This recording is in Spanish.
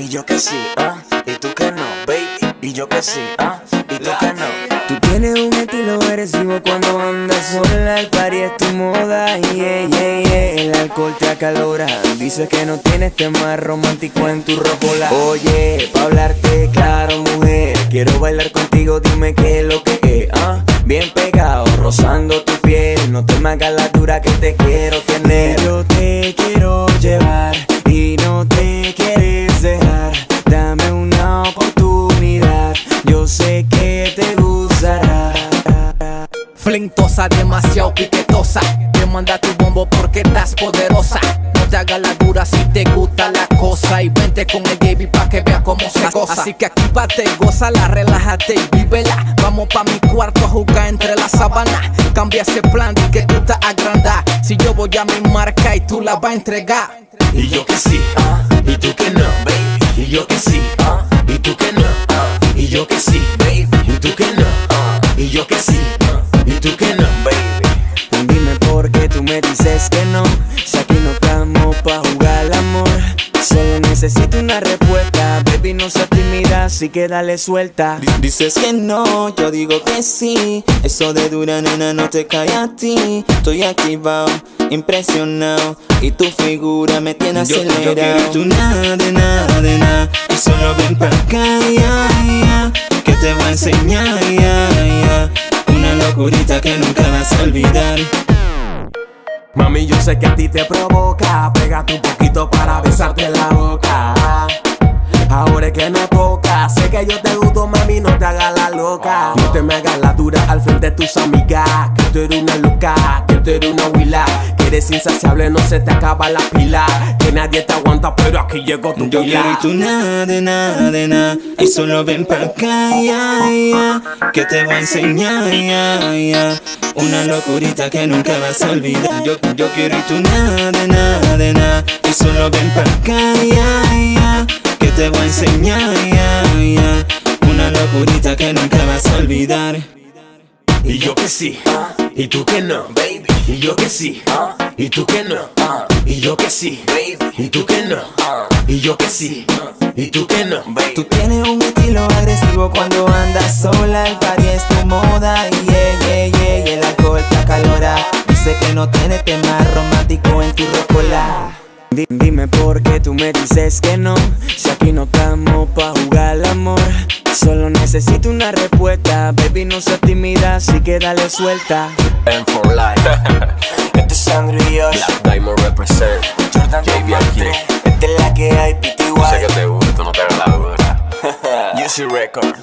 yo que sí, y tú que no, baby. Y yo que sí, y tú que no. Tú tienes un estilo agresivo cuando andas sola. El party es tu moda, el alcohol te acalora. Dices que no tienes tema romántico en tu rocola. Oye, pa' hablarte claro, mujer, quiero bailar contigo, dime qué es lo que es, bien pegado, rozando tu piel. No te me hagas la dura que te quiero tener. Yo te quiero llevar y no te quieres dejar. Dame una oportunidad, yo sé que te gustará. Flintosa, demasiado piquetosa. Te manda tu bombo porque estás poderosa. No te hagas la dura si te gusta la cosa. Y vente con el baby pa' que vea cómo se goza. Así que actívate, gózala, relájate y vívela. Vamos pa' mi cuarto a jugar entre las sábanas. Cambia ese plan de que tú te agrandas. Si yo voy a mi marca y tú la vas a entregar. Y yo que sí, y tú que no, baby. Y yo que sí, y tú que no. Y yo que sí, baby. Y tú que no. Y yo que sí, y tú que no, baby. Dime por qué tú me dices que no. Si aquí no estamos pa' jugar al amor. Solo necesito una respuesta, baby, no seas tímida, así que dale suelta. Dices que no, yo digo que sí. Eso de dura, nena, no te cae a ti. Estoy activado, impresionado, y tu figura me tiene acelerado. Yo quiero tu nada, de nada, de nada. Y solo ven pa' acá, que te voy a enseñar, una locurita que nunca vas a olvidar. Mami, yo sé que a ti te provoca. Pégate un poquito para besarte en la boca. Ahora es que no toca. Sé que yo te gusto, mami, no te hagas la loca. No te me hagas la dura al frente de tus amigas. Que tú eres una loca, que tú eres una huila. Que eres insaciable, no se te acaba la pila. Que nadie te aguanta, pero aquí llegó tu Yo pila. quiero tu nada, de nada, de nada. Y solo ven pa' acá, que te voy a enseñar, una locurita que nunca vas a olvidar. Yo quiero tu nada, de nada, de nada. Y solo ven pa' acá, que te voy a enseñar, una locurita que nunca vas a olvidar. Y yo que sí, y tú que no, baby. Y yo que sí, y tú que no. Y yo que sí, baby. Y tú que no. Y yo que sí, y tú que no, baby. Tú tienes un estilo agresivo cuando andas sola. El party es tu moda, el alcohol te acalora. Dice que no tienes tema romántico en tu rocola. Dime por qué tú me dices que no. Si aquí no estamos pa' jugar al amor. Solo necesito una respuesta, baby, no seas tímida, así que dale suelta. And for life. Este es Sandro y Josh, Black Diamond represent. Jordan JB aquí. Esta es la que hay, PTY. Sé que te gusta, no te hagas la dura. UC Record.